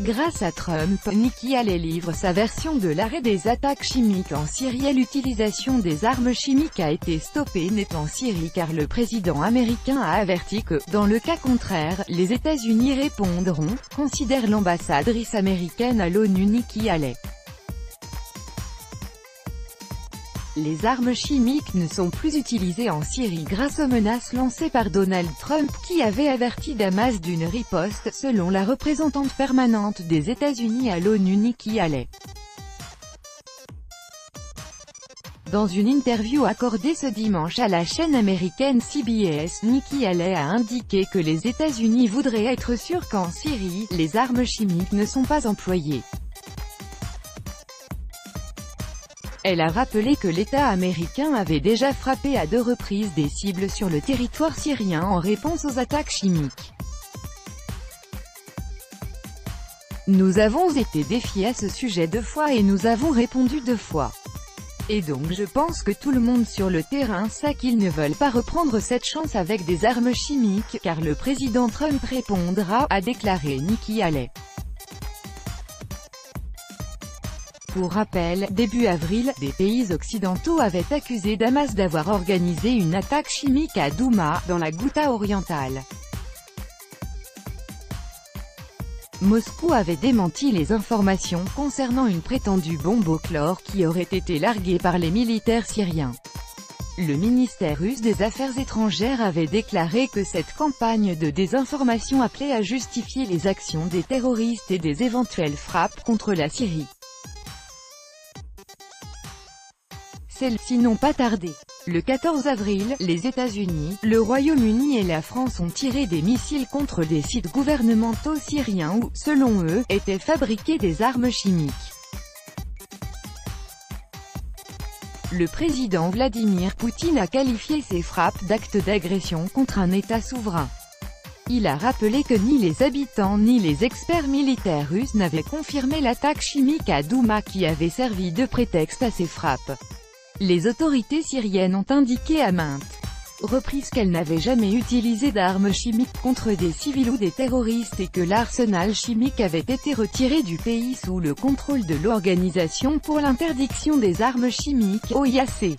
Grâce à Trump, Nikki Haley livre sa version de l'arrêt des attaques chimiques en Syrie. L'utilisation des armes chimiques a été stoppée net en Syrie car le président américain a averti que, dans le cas contraire, les États-Unis répondront, considère l'ambassadrice américaine à l'ONU Nikki Haley. Les armes chimiques ne sont plus utilisées en Syrie grâce aux menaces lancées par Donald Trump qui avait averti Damas d'une riposte, selon la représentante permanente des États-Unis à l'ONU Nikki Haley. Dans une interview accordée ce dimanche à la chaîne américaine CBS, Nikki Haley a indiqué que les États-Unis voudraient être sûrs qu'en Syrie, les armes chimiques ne sont pas employées. Elle a rappelé que l'État américain avait déjà frappé à 2 reprises des cibles sur le territoire syrien en réponse aux attaques chimiques. Nous avons été défiés à ce sujet 2 fois et nous avons répondu 2 fois. Et donc je pense que tout le monde sur le terrain sait qu'ils ne veulent pas reprendre cette chance avec des armes chimiques, car le président Trump répondra, a déclaré Nikki Haley. Pour rappel, début avril, des pays occidentaux avaient accusé Damas d'avoir organisé une attaque chimique à Douma, dans la Ghouta orientale. Moscou avait démenti les informations concernant une prétendue bombe au chlore qui aurait été larguée par les militaires syriens. Le ministère russe des Affaires étrangères avait déclaré que cette campagne de désinformation appelait à justifier les actions des terroristes et des éventuelles frappes contre la Syrie. Celles-ci n'ont pas tardé. Le 14 avril, les États-Unis, le Royaume-Uni et la France ont tiré des missiles contre des sites gouvernementaux syriens où, selon eux, étaient fabriquées des armes chimiques. Le président Vladimir Poutine a qualifié ces frappes d'actes d'agression contre un État souverain. Il a rappelé que ni les habitants ni les experts militaires russes n'avaient confirmé l'attaque chimique à Douma qui avait servi de prétexte à ces frappes. Les autorités syriennes ont indiqué à maintes reprises qu'elles n'avaient jamais utilisé d'armes chimiques contre des civils ou des terroristes et que l'arsenal chimique avait été retiré du pays sous le contrôle de l'Organisation pour l'interdiction des armes chimiques, OIAC.